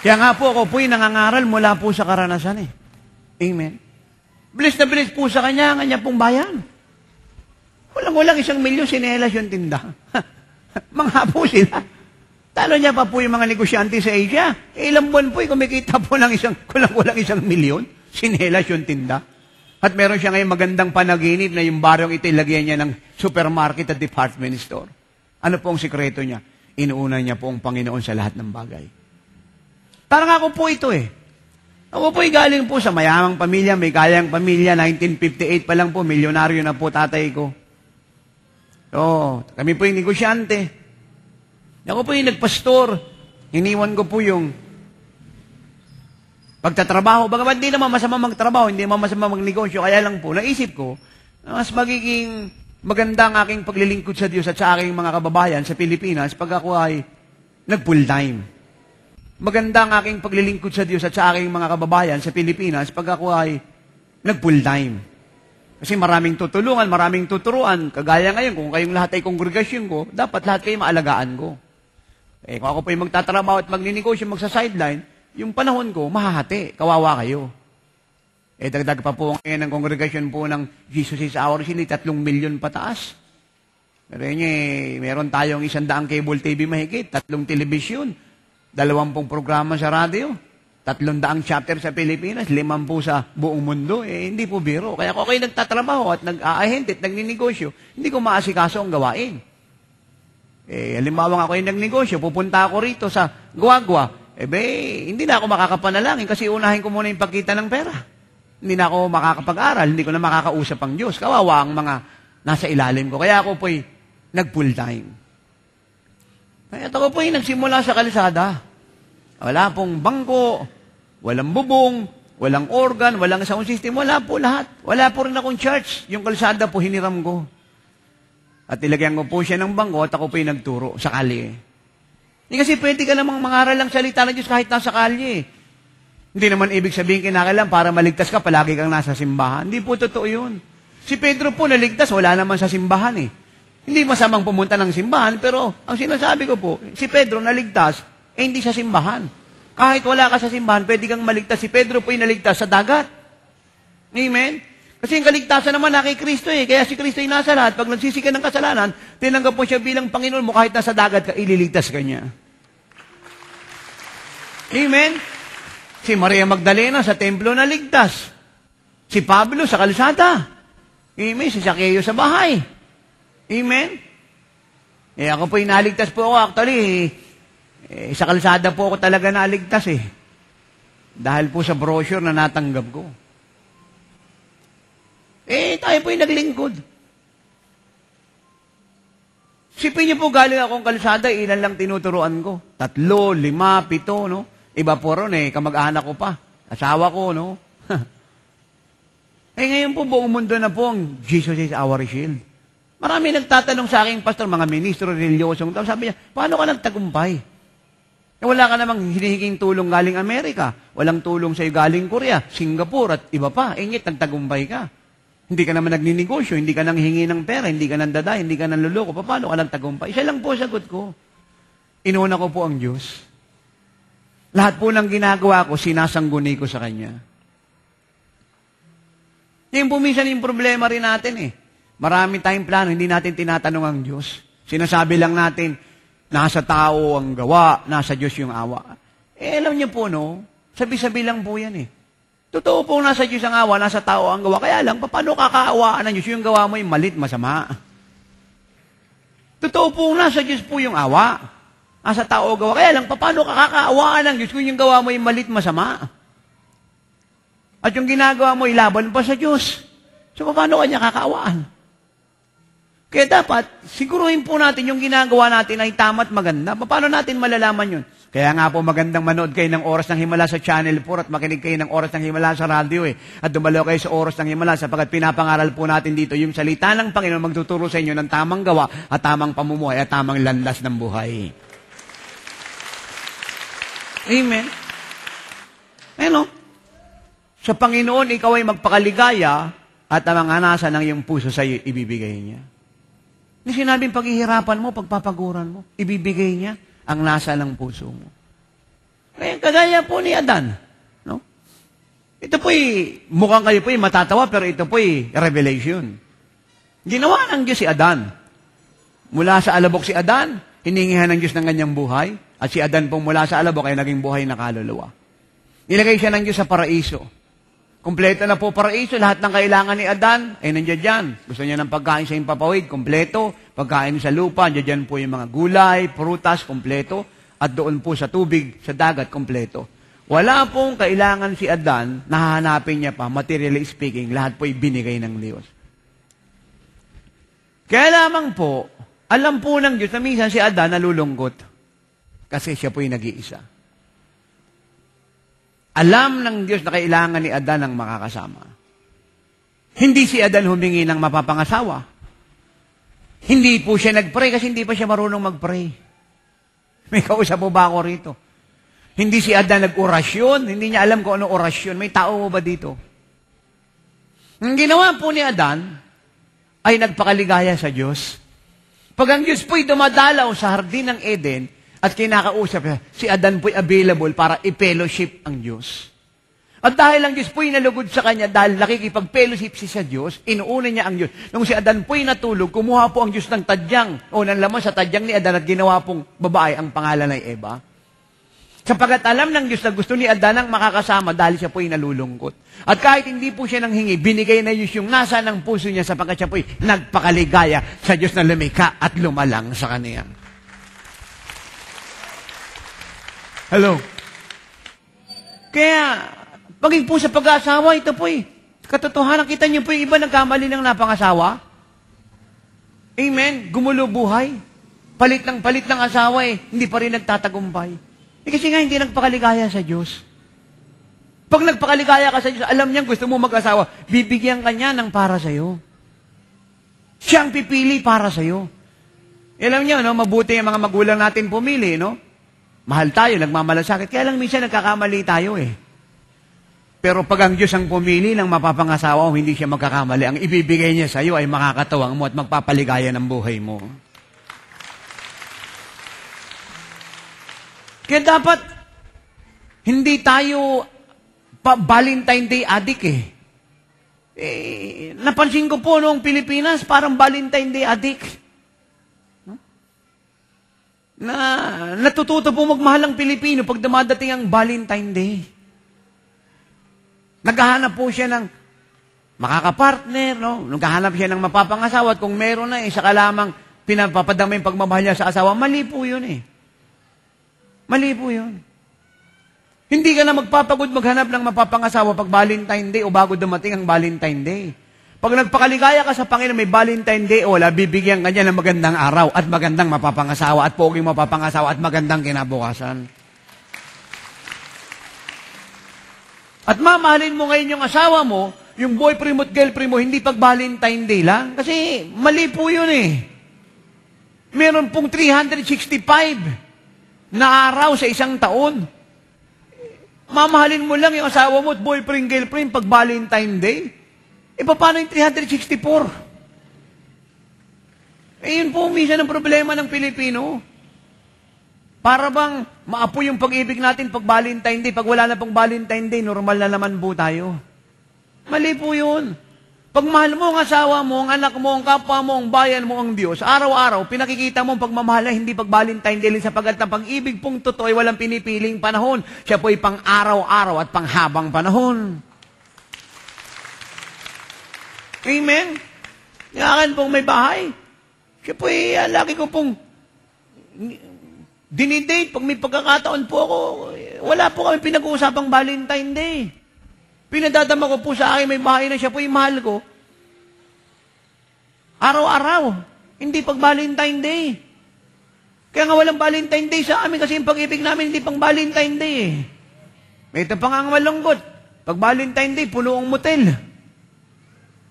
Kaya nga po, ako po'y nangangaral mula po sa karanasan eh. Amen. Bilis na bilis po sa kanya, ang kanya pong bayan. Walang 1,000,000 sinelas yung tinda. Mga po sila. Talo niya pa po yung mga negosyante sa Asia. Ilang buwan po, kumikita po ng kulang 1,000,000 sinelas yung tinda. At meron siya ngayon magandang panaginip na yung barong ito ilagyan niya ng supermarket at department store. Ano po ang sikreto niya? Inuuna niya po ang Panginoon sa lahat ng bagay. Parang ako po ito eh. Ako po'y galing po sa mayamang pamilya, may kayang pamilya, 1958 pa lang po, milyonaryo na po tatay ko. So, kami po yung negosyante. Ako po yung nagpastor. Iniwan ko po yung pagtatrabaho. Bagamat hindi naman masama magtrabaho, hindi naman masama magnegosyo. Kaya lang po, naisip ko, na mas magiging maganda ang aking paglilingkod sa Diyos at sa aking mga kababayan sa Pilipinas pag ako ay nag-full time. Maganda ang aking paglilingkod sa Diyos at sa aking mga kababayan sa Pilipinas pag ako ay nag-full time. Kasi maraming tutulungan, maraming tuturuan. Kagaya ngayon, kung kayong lahat ay kongregasyon ko, dapat lahat kayo maalagaan ko. Kung ako pa yung magtatrabaho at magninegosyo, magsa-sideline, yung panahon ko, mahahati. Kawawa kayo. Dagdag pa po ngayon ng kongregasyon po ng Jesus is Our Shield, 3 milyon pataas. Pero yun meron tayong 100 cable TV mahigit, 3 telebisyon, 20 programa sa radio, 300 chapter sa Pilipinas, 5 sa buong mundo, hindi po biro. Kaya kung kayo nagtatrabaho at nag-aahente at nagninegosyo, hindi ko maasikaso ang gawain. Halimbawa ako yung nagnegosyo, pupunta ako rito sa Guagua, hindi na ako makakapanalangin kasi unahin ko muna yung pagkita ng pera. Hindi na ako makakapag-aral, hindi ko na makakausap ang Diyos. Kawawa ang mga nasa ilalim ko. Kaya ako po'y nag-full time. Kaya ako po'y nagsimula sa kalsada. Wala pong bangko, walang bubong, walang organ, walang sound system, wala po lahat. Wala po rin akong church. Yung kalsada po hiniram ko. At ilagyan ko po siya ng bangko at ako po'y nagturo sa kalye. Hindi kasi pwede ka namang mangaral ng salita ng Diyos kahit nasa kalye. Hindi naman ibig sabihin kinakailangan para maligtas ka, palagi kang nasa simbahan. Hindi po totoo yun. Si Pedro po naligtas, wala naman sa simbahan eh. Hindi masamang pumunta ng simbahan, pero ang sinasabi ko po, si Pedro naligtas, hindi sa simbahan. Kahit wala ka sa simbahan, pwede kang maligtas. Si Pedro po yung naligtas sa dagat. Amen? Kasi yung kaligtasan naman na kay Kristo eh. Kaya si Kristo yung nasa lahat. Pag nagsisi ka ng kasalanan, tinanggap po siya bilang Panginoon mo, kahit nasa dagat ka, ililigtas ka niya. Amen? Si Maria Magdalena sa templo naligtas. Si Pablo sa kalsada. Amen? Si Zacchaeus sa bahay. Amen? Ako po yung naligtas po ako. Actually, sa kalsada po ako talaga naligtas eh. Dahil po sa brochure na natanggap ko. Tayo po yung naglingkod. Sipin niyo po, galing akong kalsada, ilan lang tinuturuan ko? 3, 5, 7, no? Iba po ron kamag-anak ko pa. Asawa ko, no? Ngayon po, buong mundo na po ang Jesus is Our Shield. Marami nagtatanong sa akin, pastor, mga ministro, reliyosong, sabi niya, paano ka nagtagumpay? Wala ka namang hinihinging tulong galing Amerika, walang tulong sa'yo galing Korea, Singapore, at iba pa. Ingit, nagtagumpay ka. Hindi ka naman nagninegosyo, hindi ka nang hingi ng pera, hindi ka nang daday, hindi ka nang luloko. Paano ka nagtagumpay? Isa lang po sagot ko. Inuuna ko po ang Diyos. Lahat po ng ginagawa ko, sinasangguni ko sa Kanya. Yung po minsan yung problema rin natin eh. Marami tayong plano, hindi natin tinatanong ang Diyos. Sinasabi lang natin, nasa tao ang gawa, nasa Diyos yung awa. Alam niyo po, no? Sabi-sabi lang po yan eh. Totoo po nasa Diyos ang awa, nasa tao ang gawa. Kaya lang, paano kakaawaan ng Diyos? Yung gawa mo yung malit, masama. Totoo po nasa Diyos po yung awa. Nasa tao ang gawa. Kaya lang, paano kakaawaan ng Diyos kung yung gawa mo yung malit, masama? At yung ginagawa mo, ilaban pa sa Diyos. So, paano kanya kakaawaan? Kaya dapat, siguruhin po natin yung ginagawa natin ay tama at maganda. Paano natin malalaman yun? Kaya nga po magandang manood kayo ng Oras ng Himala sa Channel 4 at makinig kayo ng Oras ng Himala sa radio eh. At dumalaw kayo sa Oras ng Himala sapagkat pinapangaral po natin dito yung salita ng Panginoon magtuturo sa inyo ng tamang gawa at tamang pamumuhay at tamang landas ng buhay. Amen? Ano? Sa Panginoon, ikaw ay magpakaligaya at ang mga nasa ng iyong puso sa iyo, ibibigay niya. Hindi sinabing paghihirapan mo, pagpapaguran mo, ibibigay niya ang nasa ng puso mo. Kaya kagaya po ni Adan. No? Ito po'y, mukhang kayo po'y matatawa, pero ito po'y revelation. Ginawa ng Diyos si Adan. Mula sa alabok si Adan, hiningihan ng Diyos ng kanyang buhay, at si Adan pong mula sa alabok ay naging buhay na kaluluwa. Nilagay siya ng Diyos sa paraiso. Kompleto na po paraiso, lahat ng kailangan ni Adan ay nandiyan dyan. Gusto niya ng pagkain sa impapawid, kompleto. Pagkain sa lupa, nandiyan po yung mga gulay, prutas, kompleto. At doon po sa tubig, sa dagat, kompleto. Wala pong kailangan si Adan, nahahanapin niya pa, materially speaking, lahat po ibinigay ng Diyos. Kaya lamang po, alam po ng Diyos na minsan si Adan nalulungkot. Kasi siya po'y nag-iisa. Alam ng Diyos na kailangan ni Adan ang makakasama. Hindi si Adan humingi ng mapapangasawa. Hindi po siya nag-pray kasi hindi pa siya marunong mag-pray. May kausap po ba ako rito? Hindi si Adan nag-orasyon, hindi niya alam kung ano orasyon. May tao mo ba dito? Ang ginawa po ni Adan ay nagpakaligaya sa Diyos. Pag ang Diyos po'y dumadalaw sa hardin ng Eden at kinakausap niya, si Adan po'y available para i-fellowship ang Diyos. At dahil ang Diyos po'y nalugod sa kanya, dahil nakikipag-fellowship siya sa Diyos, inuuna niya ang Diyos. Nung si Adan po'y natulog, kumuha po ang Diyos ng tadyang, o ng laman sa tadyang ni Adan at ginawa pong babae, ang pangalan ay Eva. Sapagat alam ng Diyos na gusto ni Adan ang makakasama dahil siya po'y nalulungkot. At kahit hindi po siya nanghingi, binigay na Diyos yung nasa ng puso niya sapagkat siya po'y nagpakaligaya sa Diyos na lumikha at lumalang sa kaniya. Hello? Kaya, paging po sa pag-aasawa, ito po'y katotohanan. Kita niyo po yung iba nagkamali ng napangasawa. Amen? Gumulo buhay. Palit ng asawa hindi pa rin nagtatagumpay. Kasi nga hindi nagpakaligaya sa Diyos. Pag nagpakaligaya ka sa Diyos, alam niyang gusto mo mag-asawa, bibigyan ka niya ng para sa'yo. Siyang pipili para sa'yo. Alam niyo, no, mabuti yung mga magulang natin pumili, no? Mahal tayo, nagmamalasakit. Kaya lang minsan nagkakamali tayo Pero pag ang Diyos ang pumili ng mapapangasawa, hindi siya magkakamali. Ang ibibigay niya sa iyo ay makakatawang mo at magpapaligaya ng buhay mo. Kaya dapat, hindi tayo Valentine Day addict napansin ko po noong Pilipinas, parang Valentine Day addict. Natututo po magmahal ang Pilipino pag dumadating ang Valentine Day. Naghahanap po siya ng makakapartner, no? Naghahanap siya ng mapapangasawa at kung meron na, saka lamang pinapapadama yung pagmamahal niya sa asawa. Mali po yun Mali po yun. Hindi ka na magpapagod maghanap ng mapapangasawa pag Valentine Day o bago dumating ang Valentine Day. Pag nagpakaligaya ka sa Panginoon, may Valentine Day o wala, bibigyan ka niya ng magandang araw at magandang mapapangasawa at poging mapapangasawa at magandang kinabukasan. At mamahalin mo ngayon yung asawa mo, yung boyfriend mo at girlfriend mo, hindi pag Valentine Day lang. Kasi mali po yun Meron pong 365 na araw sa isang taon. Mamahalin mo lang yung asawa mo at boyfriend, girlfriend pag Valentine Day. Paano yung 364? Yun po minsan ang problema ng Pilipino. Para bang maapoy yung pag-ibig natin pag Valentine Day. Pag wala na pang Valentine Day, normal na naman po tayo. Mali po yun. Pag mahal mo ang asawa mo, ang anak mo, ang kapwa mo, ang bayan mo, ang Diyos, araw-araw, pinakikita mo ang pagmamahal na hindi pag Valentine Day sapagat ang pag-ibig pong totoo ay walang pinipiling panahon. Siya po ay pang araw-araw at pang habang panahon. Amen? Yung akin pong may bahay. Siya po lagi ko pong dinidate. Pag may pagkakataon po ako, wala po kami pinag-uusapang Valentine Day. Pinadadama ko po sa akin may bahay na siya po mahal ko. Araw-araw. Hindi pag Valentine Day. Kaya nga walang Valentine Day sa amin kasi yung pag-ibig namin hindi pang Valentine Day May ito pa nga malungkot. Pag Valentine Day, puno ang motel.